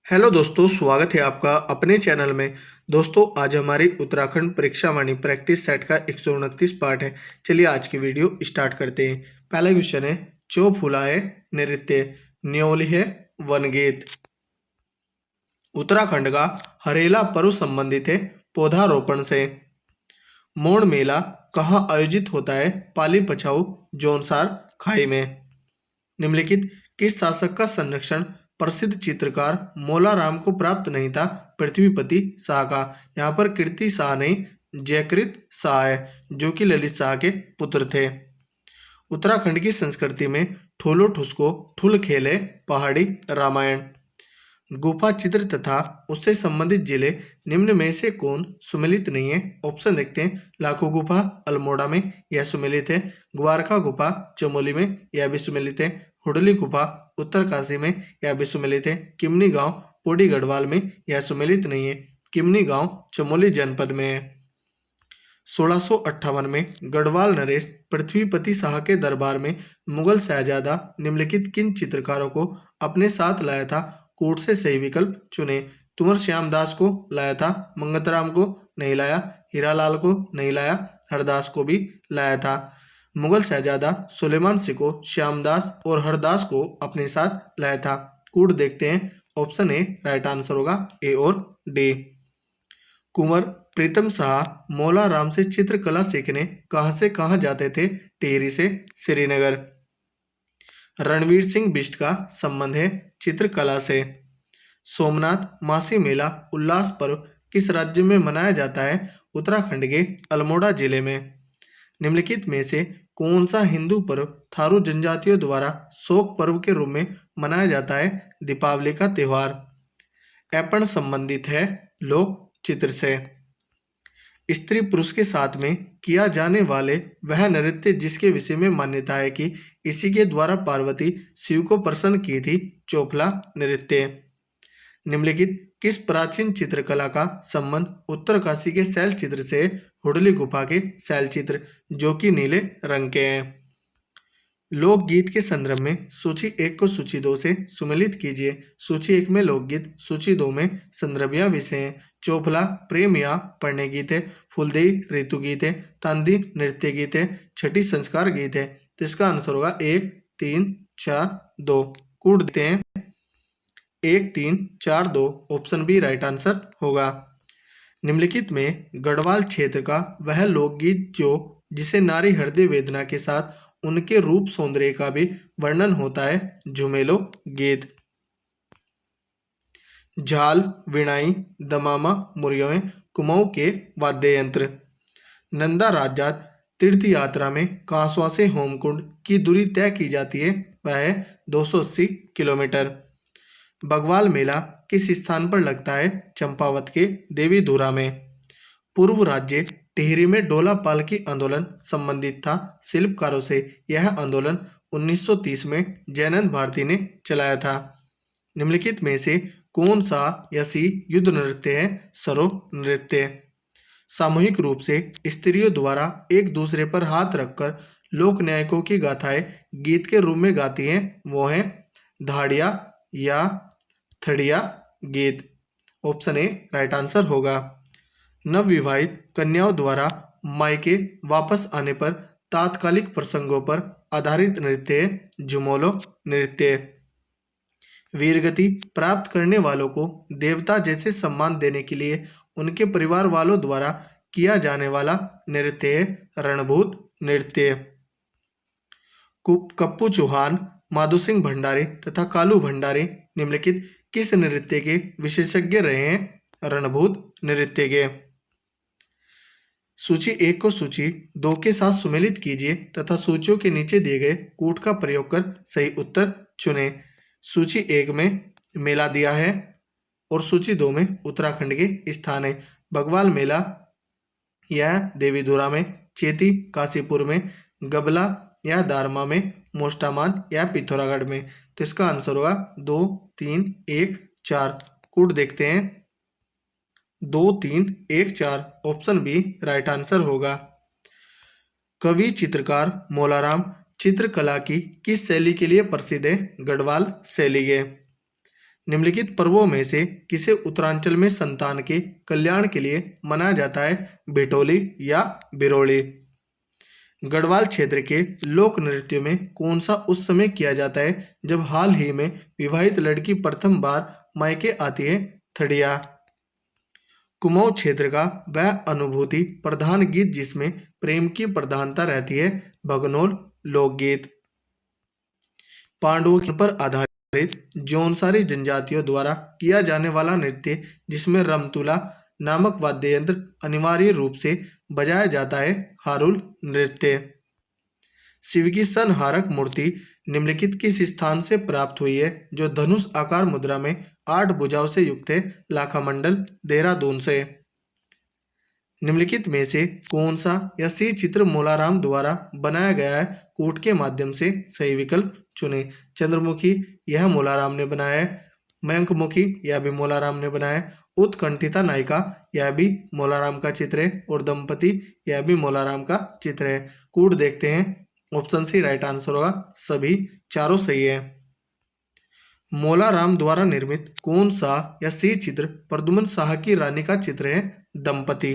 Hello दोस्तों, स्वागत है आपका अपने चैनल में। दोस्तों, आज हमारी उत्तराखंड परीक्षा वाणी प्रैक्टिस सेट का 129 पार्ट है। चलिए आज की वीडियो स्टार्ट करते हैं। पहला क्वेश्चन है, चो फुलाए नृत्य न्योली है वनगीत। उत्तराखंड का हरेला पर्व संबंधित है पौधारोपण से। मोड़ मेला कहाँ आयोजित होता है? पाली पछाऊ जोनसार खाई में। निम्नलिखित किस शासक का संरक्षण प्रसिद्ध चित्रकार मोलाराम को प्राप्त नहीं था? पृथ्वीपति शाह का। यहाँ पर कीर्ति शाह नहीं, जयकृत शाह है, जो कि ललित शाह के पुत्र थे। उत्तराखंड की संस्कृति में ठुलो ठुसको ठुल खेले पहाड़ी रामायण। गुफा चित्र तथा उससे संबंधित जिले निम्न में से कौन सुमेलित नहीं है? ऑप्शन देखते हैं। लाखो गुफा अल्मोड़ा में, यह सुमेलित है। ग्वारखा गुफा चमोली में, यह भी सुमेलित है। हुडली गुफा उत्तरकाशी में, यह भी सुमेलित है। किमनी गांव पौड़ी गढ़वाल में, यह सुमेलित नहीं है। किमनी गांव चमोली जनपद में है। 1658 में गढ़वाल नरेश पृथ्वीपति शाह के दरबार में मुगल शहजादा निम्नलिखित किन चित्रकारों को अपने साथ लाया था? कोर्ट से सही विकल्प चुने। कुंवर श्यामदास को लाया था, मंगतराम को नहीं लाया, हीरालाल को नहीं लाया, हरदास को भी लाया था। मुगल शहजादा सुलेमान सिंह को श्यामदास और हरदास को अपने साथ लाया था। कूट देखते हैं। ऑप्शन ए राइट आंसर होगा, ए और डी। कुंवर प्रीतम शाह मौलाराम से चित्रकला सीखने कहां से कहां जाते थे? टिहरी से श्रीनगर। रणवीर सिंह बिष्ट का संबंध है चित्रकला से। सोमनाथ मासी मेला उल्लास पर्व किस राज्य में मनाया जाता है? उत्तराखंड के अल्मोड़ा जिले में। निम्नलिखित में से कौन सा हिंदू पर्व थारू जनजातियों द्वारा शोक पर्व के रूप में मनाया जाता है? दीपावली का त्योहार। ऐपण संबंधित है लोक चित्र से। स्त्री पुरुष के साथ में किया जाने वाले वह नृत्य जिसके विषय में मान्यता है कि इसी के द्वारा पार्वती शिव को प्रसन्न की थी, चोफला नृत्य। निम्नलिखित किस प्राचीन चित्रकला का संबंध उत्तरकाशी के शैल चित्र से? हुडली गुफा के शैल चित्र, जो कि नीले रंग के हैं। लोकगीत के संदर्भ में सूची 1 को सूची 2 से सुमेलित कीजिए। सूची 1 में लोकगीत, सूची 2 में संदर्भिया विषय हैं। चोफला प्रेम या पढ़ने गीत है। फुलदेई ऋतु गीत है। तांदी नृत्य गीत है। छठी संस्कार गीत है। तो इसका आंसर होगा 1 3 4 2। कूट देते हैं। 1 3 4 2, ऑप्शन बी राइट आंसर होगा। निम्नलिखित में गढ़वाल क्षेत्र का वह लोकगीत जिसे नारी हृदय वेदना के साथ उनके रूप सौंदर्य का भी वर्णन होता है, झुमेलो गीत। झाल विणाई दमामा मुरियों कुमाऊं के वाद्य यंत्र। नंदा राजात तीर्थ यात्रा में कांसवा से होमकुंड की दूरी तय की जाती है, वह है 280 किलोमीटर। बगवाल मेला किस स्थान पर लगता है? चंपावत के देवीधुरा में। पूर्व राज्य टिहरी में डोला पालकी आंदोलन संबंधित था शिल्पकारों से। यह आंदोलन 1930 में जयनंद भारती ने चलाया था। निम्नलिखित में से कौन सा यसी युद्ध नृत्य है? सरो नृत्य। सामूहिक रूप से स्त्रियों द्वारा एक दूसरे पर हाथ रखकर लोक नायकों की गाथाएं गीत के रूप में गाती हैं, वो है धाड़िया या थड़िया गीत। ऑप्शन ए राइट आंसर होगा। नवविवाहित कन्याओं द्वारा मायके वापस आने पर तात्कालिक प्रसंगों पर आधारित नृत्य है झुमोलो नृत्य। वीरगति प्राप्त करने वालों को देवता जैसे सम्मान देने के लिए उनके परिवार वालों द्वारा किया जाने वाला नृत्य है रणभूत नृत्य। कप्पू चौहान, माधो सिंह भंडारी तथा कालू भंडारी निम्नलिखित किस नृत्य के विशेषज्ञ रहे हैं? रणभूत नृत्य के। सूची 1 को सूची 2 के साथ सुमेलित कीजिए तथा सूचियों के नीचे दिए गए कूट का प्रयोग कर सही उत्तर चुनें। सूची 1 में मेला दिया है और सूची 2 में उत्तराखंड के स्थान है। बगवाल मेला यह देवीधुरा में, चेती काशीपुर में, गबला या दारमा में, मोस्टामान या पिथौरागढ़ में। तो इसका आंसर होगा 2 3 1 4। कूट देखते हैं। 2 3 1 4, ऑप्शन बी राइट आंसर होगा। कवि चित्रकार मौलाराम चित्रकला की किस शैली के लिए प्रसिद्ध है? गढ़वाल शैली के। निम्नलिखित पर्वों में से किसे उत्तरांचल में संतान के कल्याण के लिए मनाया जाता है? बिटोली या बिरोली। गढ़वाल क्षेत्र के लोक नृत्यों में कौन सा उस समय किया जाता है जब हाल ही में विवाहित लड़की प्रथम बार मायके आती है? थड़िया। कुमाऊं क्षेत्र का वह अनुभूति प्रधान गीत जिसमें प्रेम की प्रधानता रहती है? भगनोल लोकगीत। पांडवों पर आधारित जौनसारी जनजातियों द्वारा किया जाने वाला नृत्य जिसमें रमतुला नामक वाद्य यंत्र अनिवार्य रूप से बजाया जाता है? हारुल नृत्य। शिव की संहारक मूर्ति निम्नलिखित किस स्थान से प्राप्त हुई है जो धनुष आकार मुद्रा में 8 भुजाओं से युक्त है? लाखामंडल देहरादून से। निम्नलिखित में से कौन सा या सी चित्र मोलाराम द्वारा बनाया गया है? कूट के माध्यम से सही विकल्प चुने। चंद्रमुखी यह मोलाराम ने बनाया है। मयंकमुखी यह भी मोलाराम ने बनाया है। उत्कंठिता नायिका यह भी मोलाराम का चित्र है। और दंपति यह भी मोलाराम का चित्र है। कूट देखते हैं। ऑप्शन सी राइट आंसर होगा। सभी चारों सही है। मोलाराम द्वारा निर्मित कौन सा या सी चित्र प्रद्युमन शाह की रानी का चित्र है? दंपति।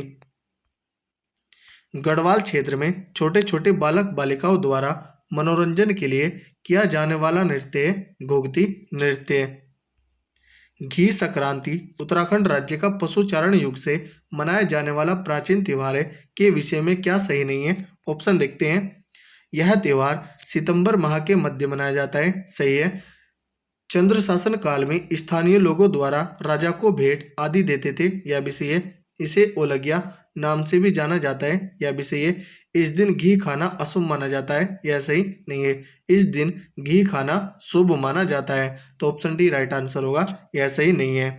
गढ़वाल क्षेत्र में छोटे छोटे बालक बालिकाओं द्वारा मनोरंजन के लिए किया जाने वाला नृत्य है घुघती नृत्य। घी संक्रांति उत्तराखंड राज्य का पशुचारण युग से मनाया जाने वाला प्राचीन त्योहार है के विषय में क्या सही नहीं है? ऑप्शन देखते हैं। यह त्योहार सितंबर माह के मध्य मनाया जाता है। सही है। चंद्र शासन काल में स्थानीय लोगों द्वारा राजा को भेंट आदि देते थे। यह भी सही है। इसे ओलगिया नाम से भी जाना जाता है। यह भी सही है। इस दिन घी खाना अशुभ माना जाता है। यह सही नहीं है। इस दिन घी खाना शुभ माना जाता है। तो ऑप्शन डी राइट आंसर होगा। यह सही नहीं है।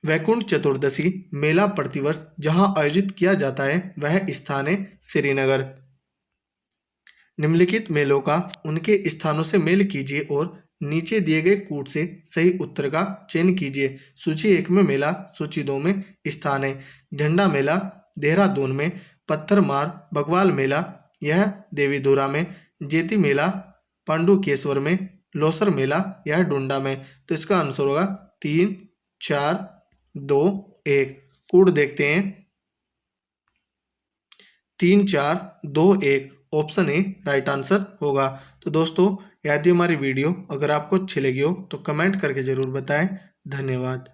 वैकुंठ चतुर्दशी मेला प्रतिवर्ष जहां आयोजित किया जाता है वह स्थान है श्रीनगर। निम्नलिखित मेलों का उनके स्थानों से मेल कीजिए और नीचे दिए गए कूट से सही उत्तर का चयन कीजिए। सूची 1 में मेला, सूची 2 में स्थान है। झंडा मेला देहरादून में, पत्थर मार बगवाल मेला यह देवीधुरा में, जेती मेला पांडुकेश्वर में, लोसर मेला यह डुंडा में। तो इसका आंसर होगा 3 4 2 1। कूट देखते हैं। 3 4 2 1 ऑप्शन ए राइट आंसर होगा। तो दोस्तों यदि हमारी वीडियो अगर आपको अच्छी लगी हो तो कमेंट करके ज़रूर बताएं। धन्यवाद।